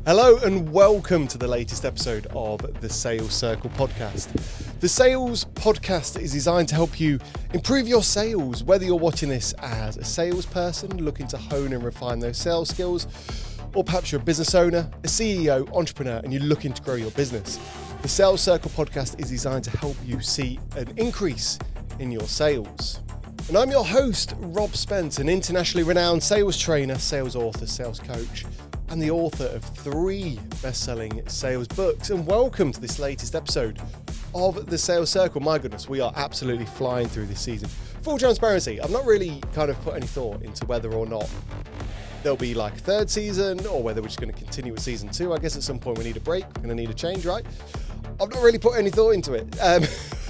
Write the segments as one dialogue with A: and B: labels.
A: Hello and welcome to the latest episode of the Sales Circle podcast. The Sales podcast is designed to help you improve your sales, whether you're watching this as a salesperson looking to hone and refine those sales skills, or perhaps you're a business owner, a CEO, entrepreneur, and you're looking to grow your business. The Sales Circle podcast is designed to help you see an increase in your sales. And I'm your host, Rob Spence, an internationally renowned sales trainer, sales author, sales coach, and the author of 3 best-selling sales books. And welcome to this latest episode of the Sales Circle. My goodness, we are absolutely flying through this season. Full transparency, I've not really kind of put any thought into whether or not there'll be like a 3rd season or whether we're just going to continue with season 2. I guess at some point we need a break. We're going to need a change, right? I've not really put any thought into it.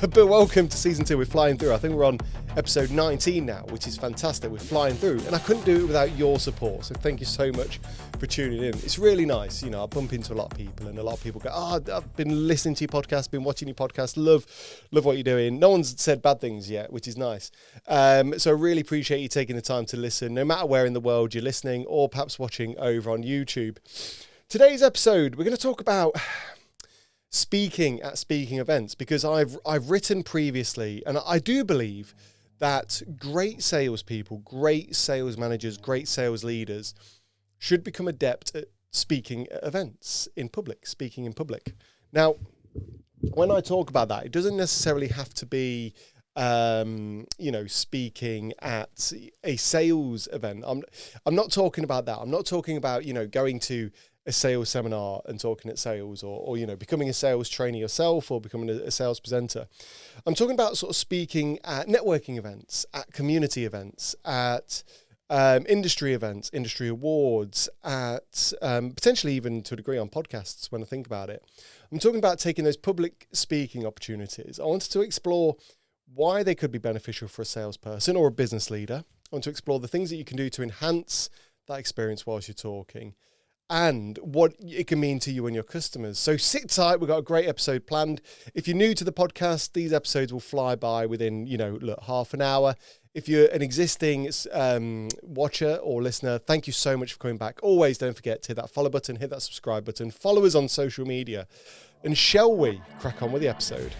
A: But welcome to season 2. We're flying through. I think we're on episode 19 now, which is fantastic. We're flying through, and I couldn't do it without your support. So thank you so much for tuning in. It's really nice. You know, I bump into a lot of people, and a lot of people go, I've been listening to your podcast, been watching your podcast, love what you're doing. No one's said bad things yet, which is nice. So I really appreciate you taking the time to listen, no matter where in the world you're listening or perhaps watching over on YouTube. Today's episode, we're going to talk about speaking at speaking events, because I've written previously, and I do believe that great salespeople, great sales managers, great sales leaders should become adept at speaking at events in public, speaking in public. Now, when I talk about that, it doesn't necessarily have to be, speaking at a sales event. I'm not talking about that. I'm not talking about, going to a sales seminar and talking at sales or becoming a sales trainer yourself or becoming a sales presenter. I'm talking about sort of speaking at networking events, at community events, at industry events, industry awards, at potentially even to a degree on podcasts when I think about it. I'm talking about taking those public speaking opportunities. I wanted to explore why they could be beneficial for a salesperson or a business leader. I want to explore the things that you can do to enhance that experience whilst you're talking, and what it can mean to you and your customers. So sit tight, we've got a great episode planned. If you're new to the podcast, these episodes will fly by within, half an hour. If you're an existing watcher or listener, thank you so much for coming back. Always don't forget to hit that follow button, hit that subscribe button, follow us on social media, and shall we crack on with the episode?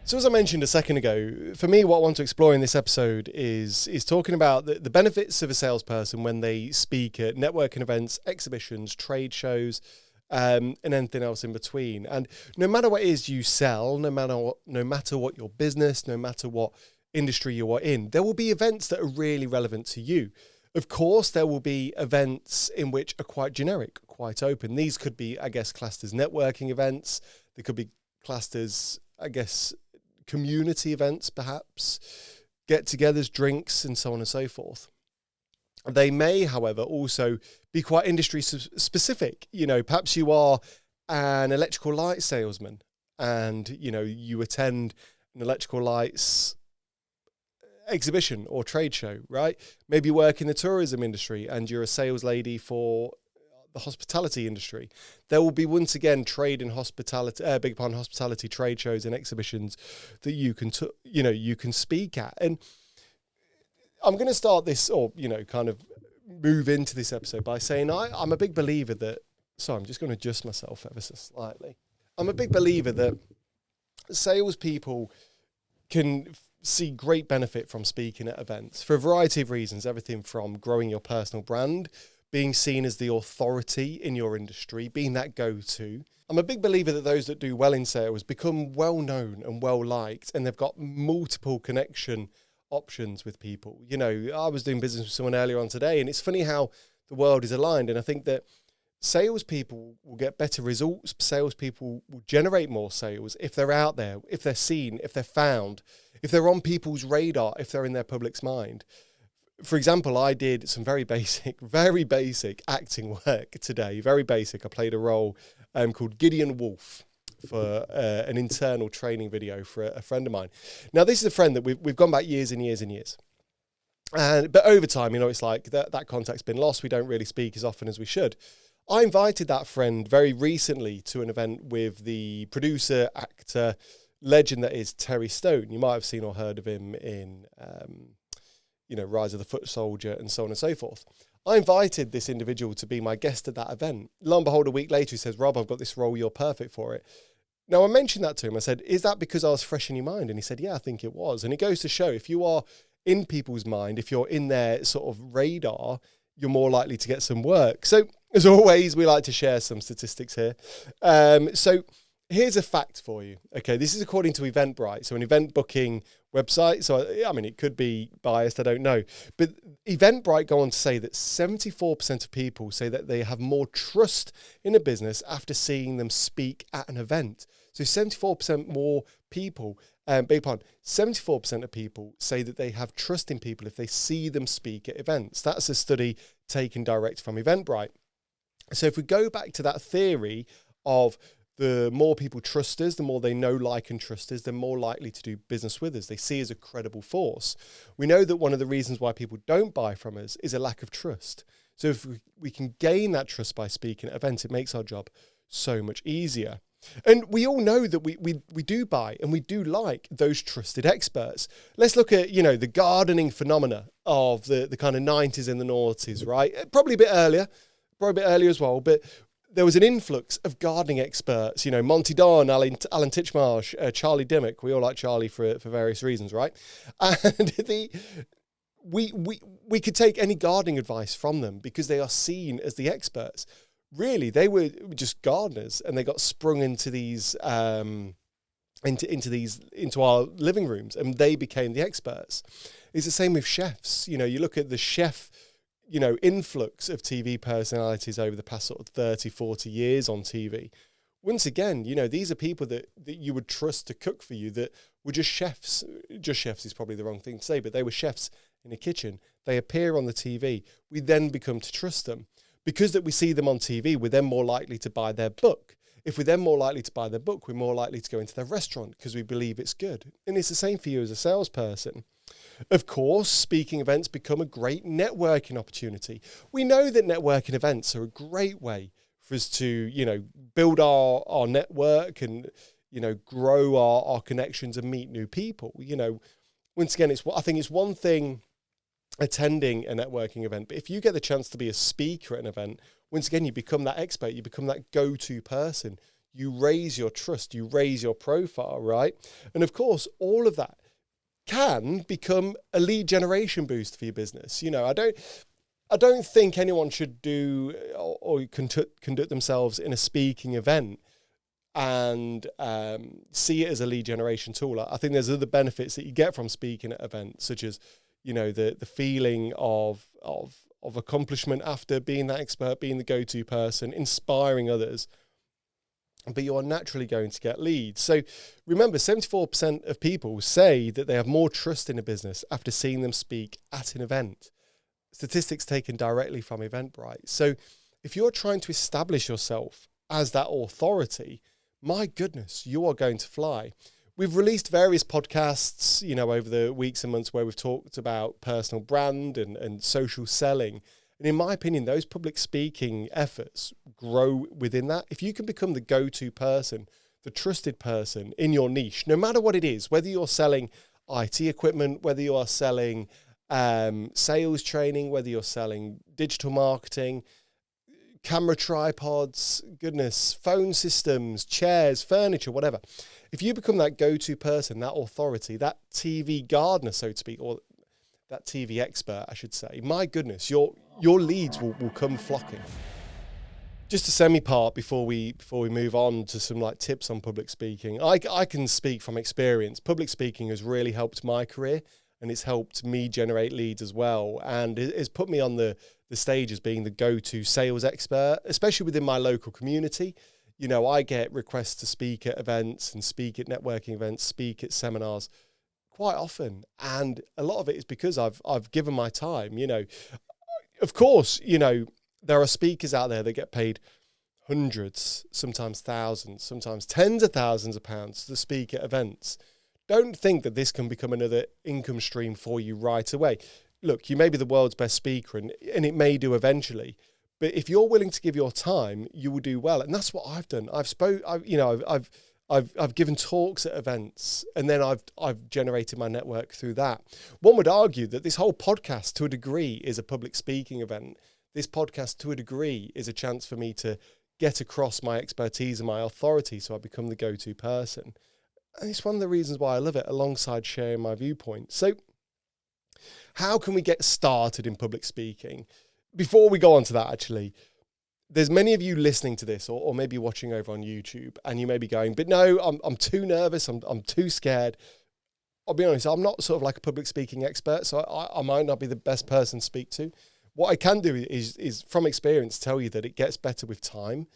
A: So as I mentioned a second ago, for me, what I want to explore in this episode is talking about the benefits of a salesperson when they speak at networking events, exhibitions, trade shows, and anything else in between. And no matter what it is you sell, no matter what your business, no matter what industry you are in, there will be events that are really relevant to you. Of course, there will be events in which are quite generic, quite open. These could be, I guess, classed as networking events. They could be classed as, I guess, community events, perhaps, get-togethers, drinks, and so on and so forth. They may, however, also be quite industry specific. Perhaps you are an electrical light salesman and, you attend an electrical lights exhibition or trade show, right? Maybe you work in the tourism industry and you're a sales lady for the hospitality industry. There will be once again hospitality trade shows and exhibitions that you can you can speak at. And I'm going to start this, or kind of move into this episode by saying I'm a big believer that. So I'm just going to adjust myself ever so slightly. I'm a big believer that salespeople can see great benefit from speaking at events for a variety of reasons. Everything from growing your personal brand, being seen as the authority in your industry, being that go-to. I'm a big believer that those that do well in sales become well-known and well-liked, and they've got multiple connection options with people. I was doing business with someone earlier on today, and it's funny how the world is aligned, and I think that salespeople will get better results. Salespeople will generate more sales if they're out there, if they're seen, if they're found, if they're on people's radar, if they're in their public's mind. For example, I did some very basic acting work today. Very basic. I played a role called Gideon Wolf for an internal training video for a friend of mine. Now, this is a friend that we've gone back years and years and years. But over time, it's like that contact's been lost. We don't really speak as often as we should. I invited that friend very recently to an event with the producer, actor, legend that is Terry Stone. You might have seen or heard of him in Rise of the Foot Soldier and so on and so forth. I invited this individual to be my guest at that event. Lo and behold, a week later, he says, Rob, I've got this role. You're perfect for it. Now, I mentioned that to him. I said, is that because I was fresh in your mind? And he said, yeah, I think it was. And it goes to show, if you are in people's mind, if you're in their sort of radar, you're more likely to get some work. So as always, we like to share some statistics here. So here's a fact for you. Okay, this is according to Eventbrite, so an event booking website. So, I mean, it could be biased, I don't know. But Eventbrite go on to say that 74% of people say that they have more trust in a business after seeing them speak at an event. So 74% more people, beg your pardon, 74% of people say that they have trust in people if they see them speak at events. That's a study taken direct from Eventbrite. So if we go back to that theory of the more people trust us, the more they know, like, and trust us, they're more likely to do business with us. They see us as a credible force. We know that one of the reasons why people don't buy from us is a lack of trust. So if we can gain that trust by speaking at events, it makes our job so much easier. And we all know that we do buy and we do like those trusted experts. Let's look at, the gardening phenomena of the kind of 90s and the noughties, right? Probably a bit earlier as well, but there was an influx of gardening experts, Monty Don, Alan Titchmarsh, Charlie Dimmock. We all like Charlie for various reasons, right? And we could take any gardening advice from them because they are seen as the experts. Really, they were just gardeners, and they got sprung into these into our living rooms, and they became the experts. It's the same with chefs. You look at the chef influx of TV personalities over the past sort of 30, 40 years on TV. Once again, these are people that you would trust to cook for you that were just chefs. Just chefs is probably the wrong thing to say, but they were chefs in a kitchen. They appear on the TV. We then become to trust them. Because that we see them on TV, we're then more likely to buy their book. If we're then more likely to buy their book, we're more likely to go into their restaurant because we believe it's good. And it's the same for you as a salesperson. Of course, speaking events become a great networking opportunity. We know that networking events are a great way for us to, build our network and, grow our connections and meet new people. Once again, I think it's one thing attending a networking event, but if you get the chance to be a speaker at an event, once again, you become that expert, you become that go-to person, you raise your trust, you raise your profile, right? And of course, all of that can become a lead generation boost for your business. I don't think anyone should do or conduct themselves in a speaking event and see it as a lead generation tool. I think there's other benefits that you get from speaking at events, such as the feeling of accomplishment after being that expert, being the go-to person, inspiring others. But you are naturally going to get leads. So remember, 74% of people say that they have more trust in a business after seeing them speak at an event. Statistics taken directly from Eventbrite. So if you're trying to establish yourself as that authority, my goodness, you are going to fly. We've released various podcasts, over the weeks and months where we've talked about personal brand and social selling. And in my opinion, those public speaking efforts grow within that. If you can become the go-to person, the trusted person in your niche, no matter what it is, whether you're selling IT equipment, whether you are selling sales training, whether you're selling digital marketing, camera tripods, phone systems, chairs, furniture, whatever. If you become that go-to person, that authority, that TV gardener, so to speak, or that TV expert, I should say, my goodness, your leads will come flocking. Just a semi-part before we move on to some tips on public speaking. I can speak from experience. Public speaking has really helped my career, and it's helped me generate leads as well. And it's put me on the stage as being the go-to sales expert, especially within my local community. I get requests to speak at events and speak at networking events, speak at seminars quite often. And a lot of it is because I've given my time. Of course, there are speakers out there that get paid hundreds, sometimes thousands, sometimes tens of thousands of pounds to speak at events. Don't think that this can become another income stream for you right away. Look, you may be the world's best speaker, and it may do eventually. But if you're willing to give your time, you will do well. And that's what I've done. I've given talks at events, and then I've generated my network through that. One would argue that this whole podcast, to a degree, is a public speaking event. this podcast, to a degree, is a chance for me to get across my expertise and my authority so I become the go-to person. And it's one of the reasons why I love it, alongside sharing my viewpoint. So how can we get started in public speaking? Before we go on to that, actually, there's many of you listening to this or maybe watching over on YouTube, and you may be going, but no, I'm too nervous, I'm too scared. I'll be honest, I'm not sort of like a public speaking expert, so I might not be the best person to speak to. What I can do is from experience tell you that it gets better with time.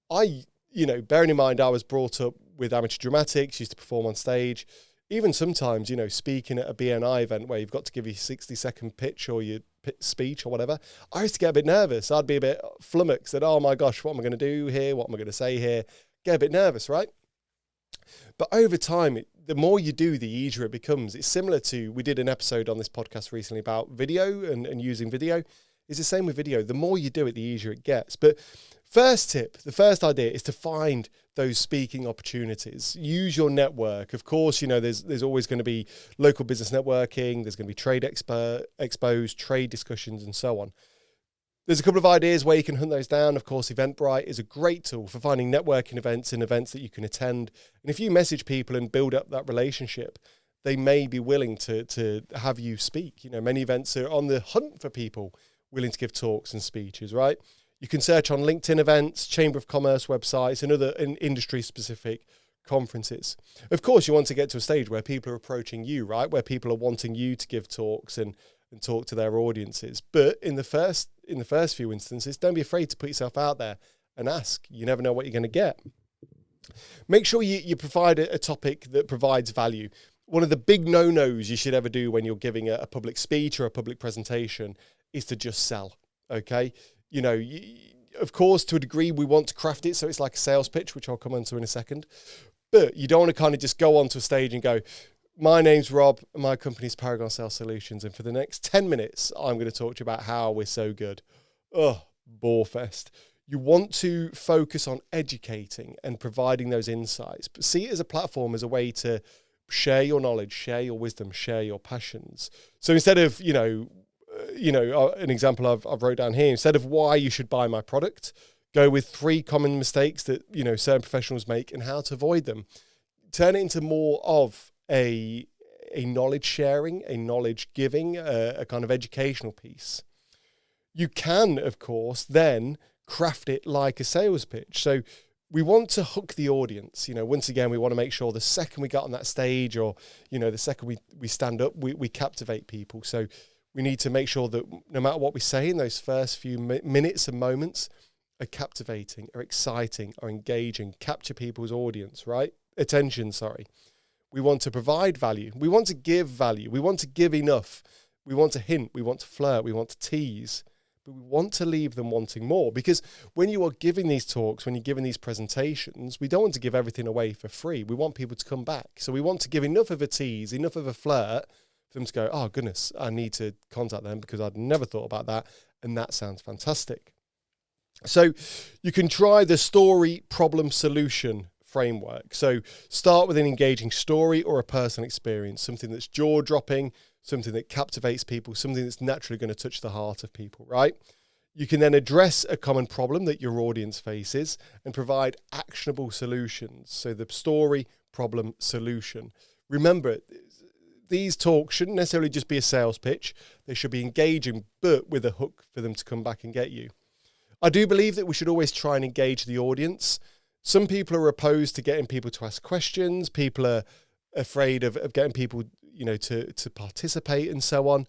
A: Bearing in mind I was brought up with amateur dramatics, used to perform on stage, even sometimes, speaking at a BNI event where you've got to give your 60-second pitch or your speech or whatever, I used to get a bit nervous. I'd be a bit flummoxed that, oh my gosh, what am I going to do here? What am I going to say here? Get a bit nervous, right? But over time, the more you do, the easier it becomes. It's similar to, we did an episode on this podcast recently about video and using video. It's the same with video. The more you do it, the easier it gets. But first tip, the first idea is to find those speaking opportunities. Use your network. Of course, there's always going to be local business networking. There's going to be trade expos, trade discussions, and so on. There's a couple of ideas where you can hunt those down. Of course, Eventbrite is a great tool for finding networking events and events that you can attend. And if you message people and build up that relationship, they may be willing to have you speak. Many events are on the hunt for people willing to give talks and speeches, right? You can search on LinkedIn events, Chamber of Commerce websites, and other industry-specific conferences. Of course, you want to get to a stage where people are approaching you, right? Where people are wanting you to give talks and talk to their audiences. But in the first few instances, don't be afraid to put yourself out there and ask. You never know what you're going to get. Make sure you provide a topic that provides value. One of the big no-nos you should ever do when you're giving a public speech or a public presentation is to just sell, okay? Of course, to a degree, we want to craft it so it's like a sales pitch, which I'll come on to in a second. But you don't want to kind of just go onto a stage and go, my name's Rob, and my company's Paragon Sales Solutions, and for the next 10 minutes, I'm going to talk to you about how we're so good. Bore fest. You want to focus on educating and providing those insights, but see it as a platform, as a way to share your knowledge, share your wisdom, share your passions. So instead of, an example I've wrote down here, instead of why you should buy my product, go with 3 common mistakes that, certain professionals make and how to avoid them. Turn it into more of a knowledge sharing, a knowledge giving, a kind of educational piece. You can, of course, then craft it like a sales pitch. So we want to hook the audience. Once again, we want to make sure the second we get on that stage, or, the second we stand up, we captivate people. So we need to make sure that no matter what we say in those first few minutes and moments are captivating, are exciting, are engaging, capture people's attention. We want to provide value. We want to give value. We want to give enough. We want to hint. We want to flirt. We want to tease. But we want to leave them wanting more, because when you are giving these talks, when you're giving these presentations, we don't want to give everything away for free. We want people to come back. So we want to give enough of a tease, enough of a flirt for them to go, oh goodness, I need to contact them because I'd never thought about that. And that sounds fantastic. So you can try the story, problem, solution framework. So start with an engaging story or a personal experience, something that's jaw-dropping, something that captivates people, something that's naturally going to touch the heart of people, right? You can then address a common problem that your audience faces and provide actionable solutions. So the story, problem, solution. Remember, these talks shouldn't necessarily just be a sales pitch. They should be engaging, but with a hook for them to come back and get you. I do believe that we should always try and engage the audience. Some people are opposed to getting people to ask questions. People are afraid of getting people, to participate and so on.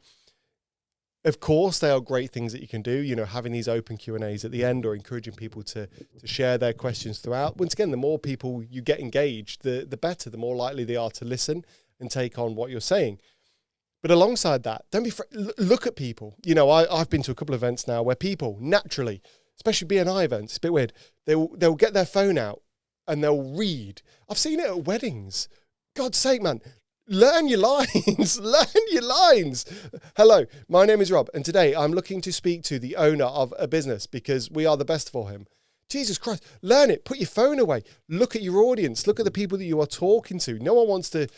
A: Of course, they are great things that you can do, having these open Q&As at the end, or encouraging people to share their questions throughout. Once again, the more people you get engaged, the better, the more likely they are to listen and take on what you're saying. But alongside that, don't be look at people. I've been to a couple of events now where people naturally, especially BNI events, it's a bit weird, they'll get their phone out and they'll read. I've seen it at weddings. God's sake, man. Learn your lines. Learn your lines. Hello, my name is Rob, and today I'm looking to speak to the owner of a business because we are the best for him. Jesus Christ, learn it. Put your phone away. Look at your audience. Look at the people that you are talking to. No one wants to,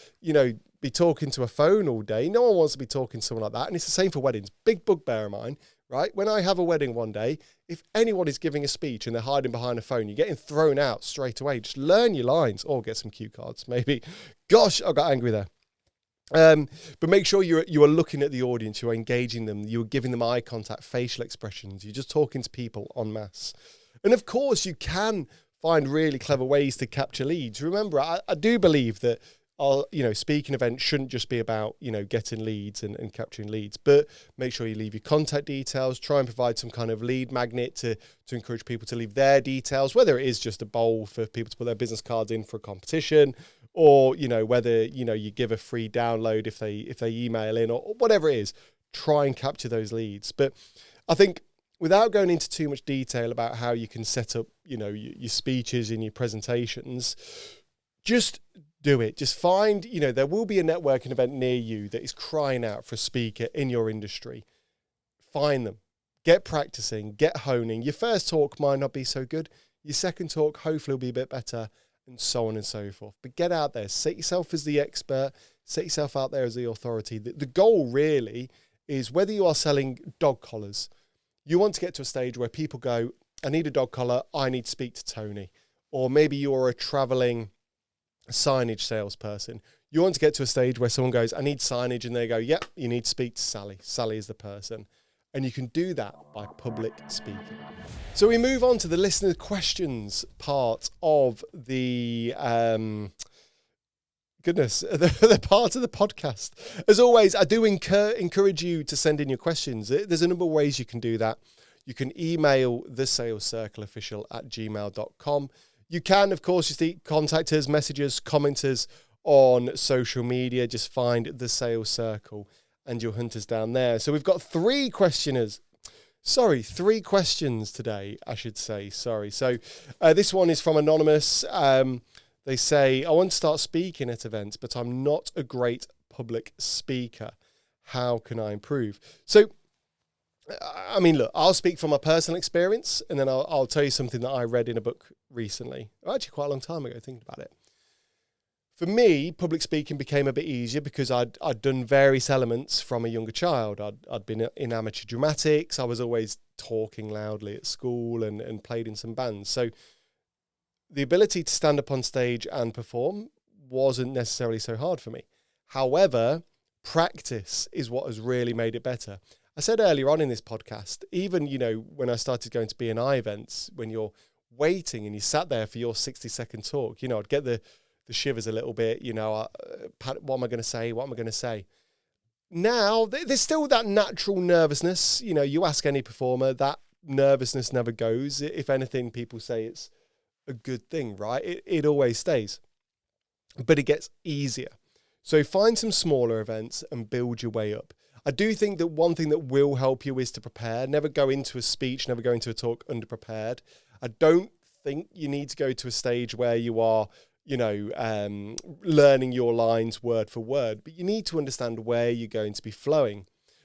A: be talking to a phone all day. No one wants to be talking to someone like that. And it's the same for weddings. Big bugbear of mine. right? When I have a wedding one day, if anyone is giving a speech and they're hiding behind a phone, you're getting thrown out straight away. Just learn your lines or get some cue cards, maybe. Gosh, I got angry there. But make sure you are looking at the audience, you're engaging them, you're giving them eye contact, facial expressions, you're just talking to people en masse. And of course, you can find really clever ways to capture leads. Remember, I do believe that speaking events shouldn't just be about, getting leads and capturing leads, but make sure you leave your contact details, try and provide some kind of lead magnet to encourage people to leave their details, whether it is just a bowl for people to put their business cards in for a competition, or, whether, you give a free download if they email in, or whatever it is, try and capture those leads. But I think without going into too much detail about how you can set up, your speeches and your presentations, just do it. Just find, there will be a networking event near you that is crying out for a speaker in your industry. Find them, get practicing, get honing. Your first talk might not be so good. Your second talk hopefully will be a bit better, and so on and so forth. But get out there, set yourself as the expert, set yourself out there as the authority. The goal really is, whether you are selling dog collars, you want to get to a stage where people go, I need a dog collar, I need to speak to Tony. Or maybe you're a traveling signage salesperson. You want to get to a stage where someone goes, I need signage, and they go, yep, you need to speak to Sally. Sally is the person. And you can do that by public speaking. So we move on to the listener questions part of the the part of the podcast. As always, I do encourage you to send in your questions. There's a number of ways you can do that. You can email thesalescircleofficial@gmail.com. You can, of course, just contact us, message us, comment us on social media. Just find The Sales Circle and you'll hunt us down there. So we've got three questions today, I should say. Sorry. So this one is from Anonymous. They say, I want to start speaking at events, but I'm not a great public speaker. How can I improve? So, I mean, look, I'll speak from my personal experience, and then I'll tell you something that I read in a book recently. Actually, quite a long time ago, thinking about it. For me, public speaking became a bit easier because I'd done various elements from a younger child. I'd been in amateur dramatics. I was always talking loudly at school and played in some bands. So the ability to stand up on stage and perform wasn't necessarily so hard for me. However, practice is what has really made it better. I said earlier on in this podcast, even, when I started going to B&I events, when you're waiting and you sat there for your 60-second talk, I'd get the shivers a little bit, what am I going to say? What am I going to say? Now, there's still that natural nervousness. You ask any performer, that nervousness never goes. If anything, people say it's a good thing, right? It always stays. But it gets easier. So find some smaller events and build your way up. I do think that one thing that will help you is to prepare. Never go into a speech, never go into a talk underprepared. I don't think you need to go to a stage where you are, learning your lines word for word, but you need to understand where you're going to be flowing.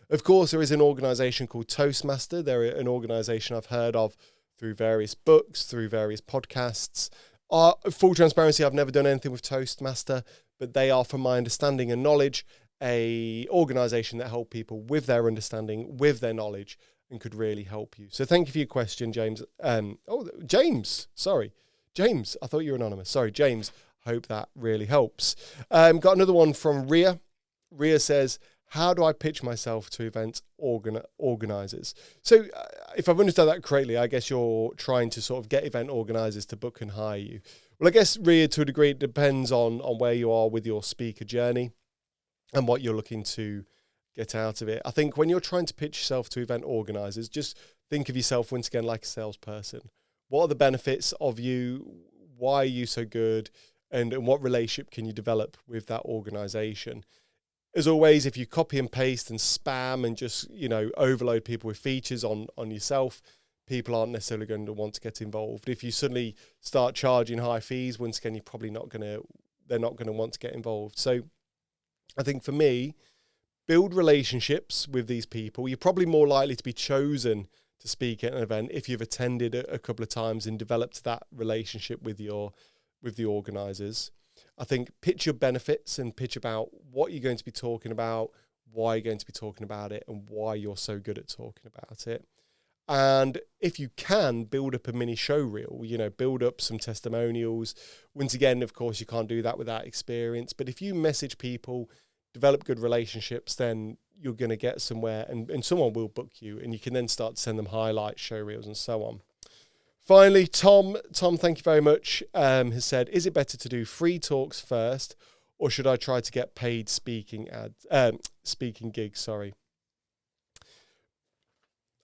A: Of course, there is an organization called Toastmaster. They're an organization I've heard of through various books, through various podcasts. Full transparency, I've never done anything with Toastmaster, but they are, from my understanding and knowledge, a organization that help people with their understanding, with their knowledge, and could really help you. So thank you for your question, James. James, I thought you were anonymous. Sorry, James. Hope that really helps. Got another one from Ria. Ria says, how do I pitch myself to event organizers? So if I've understood that correctly, I guess you're trying to sort of get event organizers to book and hire you. Well, I guess, Ria, to a degree, it depends on where you are with your speaker journey and what you're looking to get out of it. I think when you're trying to pitch yourself to event organizers, just think of yourself once again like a salesperson. What are the benefits of you? Why are you so good? And what relationship can you develop with that organization? As always, if you copy and paste and spam and just, overload people with features on yourself, people aren't necessarily going to want to get involved. If you suddenly start charging high fees, once again, they're not going to want to get involved. So I think for me, build relationships with these people. You're probably more likely to be chosen to speak at an event if you've attended a couple of times and developed that relationship with the organizers. I think pitch your benefits and pitch about what you're going to be talking about, why you're going to be talking about it, and why you're so good at talking about it. And if you can, build up a mini show reel, build up some testimonials. Once again, of course, you can't do that without experience. But if you message people, develop good relationships, then you're going to get somewhere, and someone will book you, and you can then start to send them highlights, show reels, and so on. Finally, Tom, thank you very much, has said, is it better to do free talks first, or should I try to get paid speaking gigs? Sorry.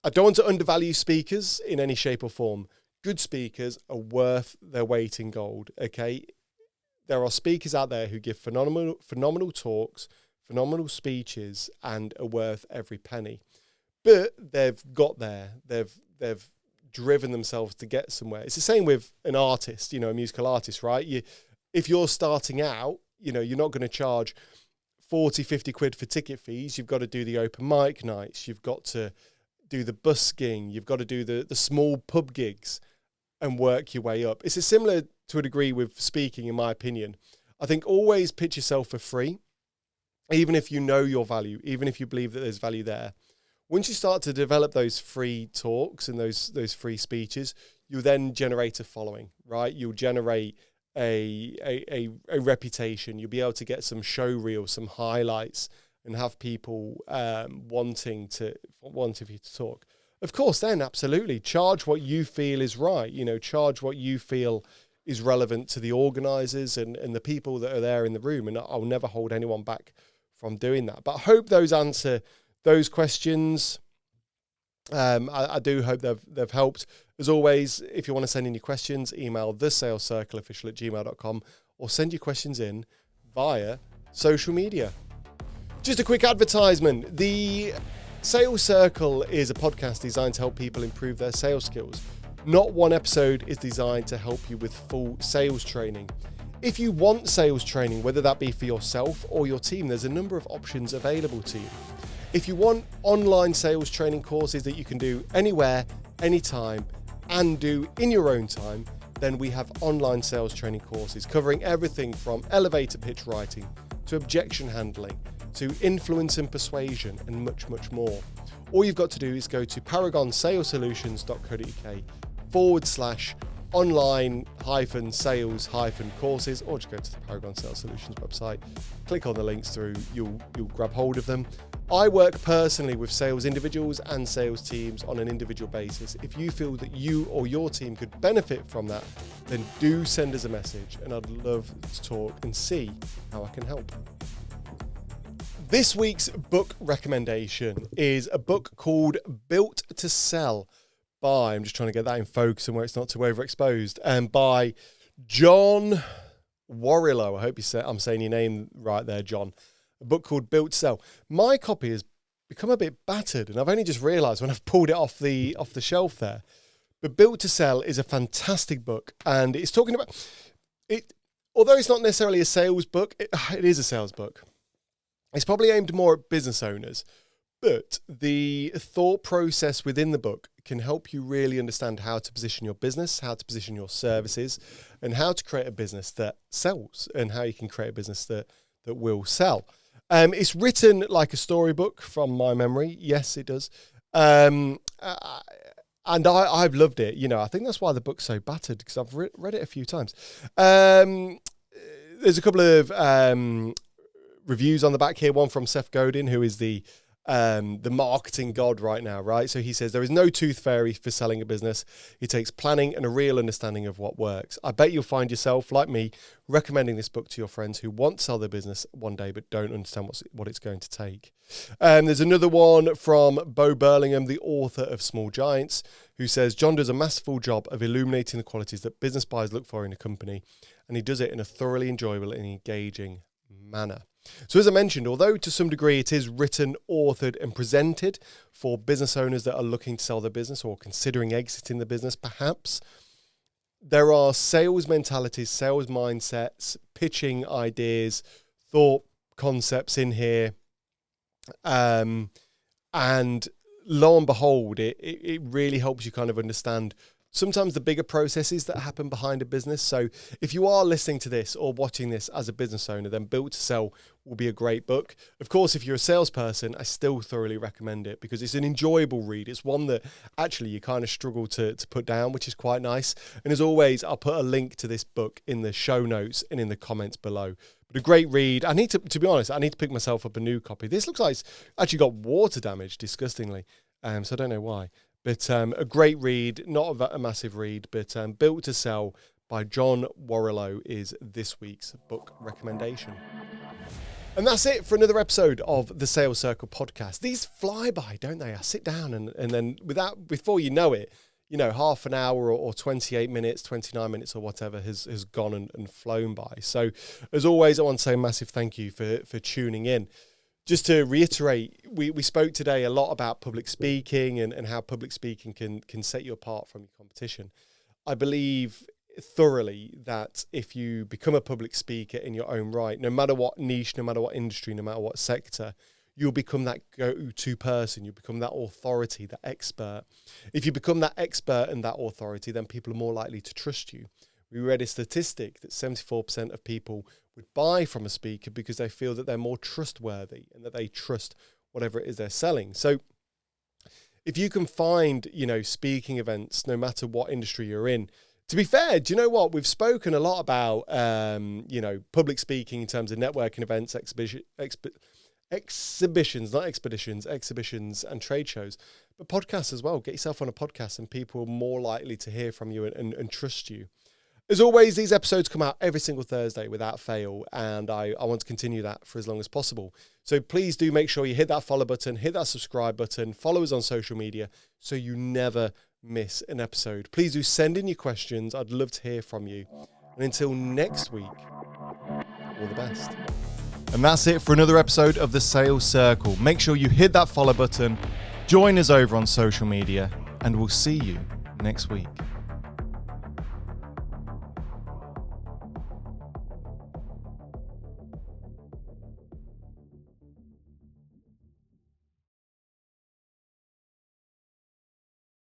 A: I don't want to undervalue speakers in any shape or form. Good speakers are worth their weight in gold, okay? There are speakers out there who give phenomenal talks, phenomenal speeches, and are worth every penny. But they've got there. They've driven themselves to get somewhere. It's the same with an artist, a musical artist, right? If you're starting out, you're not going to charge 40, 50 quid for ticket fees. You've got to do the open mic nights. You've got to do the busking, you've got to do the small pub gigs and work your way up. It's similar to a degree with speaking, in my opinion. I think always pitch yourself for free, even if you know your value, even if you believe that there's value there. Once you start to develop those free talks and those free speeches, you then generate a following, right? You'll generate a reputation. You'll be able to get some show reels, some highlights, and have people wanting for you to talk. Of course, then absolutely charge what you feel is right. Charge what you feel is relevant to the organisers and the people that are there in the room. And I'll never hold anyone back from doing that. But I hope those answer those questions. I do hope they've helped. As always, if you want to send in your questions, email thesalescircleofficial@gmail.com or send your questions in via social media. Just a quick advertisement. The Sales Circle is a podcast designed to help people improve their sales skills. Not one episode is designed to help you with full sales training. If you want sales training, whether that be for yourself or your team, there's a number of options available to you. If you want online sales training courses that you can do anywhere, anytime, and do in your own time, then we have online sales training courses covering everything from elevator pitch writing to objection handling, to influence and persuasion, and much, much more. All you've got to do is go to paragonsalesolutions.co.uk/online-sales-courses, or just go to the Paragon Sales Solutions website, click on the links through, you'll grab hold of them. I work personally with sales individuals and sales teams on an individual basis. If you feel that you or your team could benefit from that, then do send us a message, and I'd love to talk and see how I can help. This week's book recommendation is a book called Built to Sell by, I'm just trying to get that in focus and where it's not too overexposed, and by John Warrillow. I hope I'm saying your name right there, John. A book called Built to Sell. My copy has become a bit battered, and I've only just realised when I've pulled it off the shelf there. But Built to Sell is a fantastic book, and it's talking about it. Although it's not necessarily a sales book, it is a sales book. It's probably aimed more at business owners, but the thought process within the book can help you really understand how to position your business, how to position your services, and how to create a business that sells, and how you can create a business that will sell. It's written like a storybook from my memory. Yes, it does. And I've loved it. I think that's why the book's so battered, because I've read it a few times. There's a couple of reviews on the back here. One from Seth Godin, who is the marketing god right now, right? So he says, there is no tooth fairy for selling a business. It takes planning and a real understanding of what works. I bet you'll find yourself, like me, recommending this book to your friends who want to sell their business one day but don't understand what it's going to take. There's another one from Bo Burlingham, the author of Small Giants, who says, John does a masterful job of illuminating the qualities that business buyers look for in a company, and he does it in a thoroughly enjoyable and engaging manner. So as I mentioned, although to some degree it is written, authored and presented for business owners that are looking to sell their business or considering exiting the business, perhaps, there are sales mentalities, sales mindsets, pitching ideas, thought concepts in here. And lo and behold, it really helps you kind of understand sometimes the bigger processes that happen behind a business. So if you are listening to this or watching this as a business owner, then Built to Sell will be a great book. Of course, if you're a salesperson, I still thoroughly recommend it because it's an enjoyable read. It's one that actually you kind of struggle to put down, which is quite nice. And as always, I'll put a link to this book in the show notes and in the comments below. But a great read. I need to be honest, I need to pick myself up a new copy. This looks like it's actually got water damage, disgustingly. So I don't know why. But a great read, not a massive read, but Built to Sell by John Warrillow is this week's book recommendation. And that's it for another episode of the Sales Circle podcast. These fly by, don't they? I sit down and then before you know it, half an hour or 28 minutes, 29 minutes or whatever has gone and flown by. So as always, I want to say a massive thank you for tuning in. Just to reiterate, we spoke today a lot about public speaking and how public speaking can set you apart from your competition. I believe thoroughly that if you become a public speaker in your own right, no matter what niche, no matter what industry, no matter what sector, you'll become that go-to person. You'll become that authority, that expert. If you become that expert and that authority, then people are more likely to trust you. We read a statistic that 74% of people would buy from a speaker because they feel that they're more trustworthy and that they trust whatever it is they're selling. So if you can find, speaking events, no matter what industry you're in, to be fair, do you know what? We've spoken a lot about, public speaking in terms of networking events, exhibitions and trade shows, but podcasts as well. Get yourself on a podcast and people are more likely to hear from you and trust you. As always, these episodes come out every single Thursday without fail, and I want to continue that for as long as possible. So please do make sure you hit that follow button, hit that subscribe button, follow us on social media so you never miss an episode. Please do send in your questions. I'd love to hear from you. And until next week, all the best. And that's it for another episode of the Sales Circle. Make sure you hit that follow button, join us over on social media, and we'll see you next week.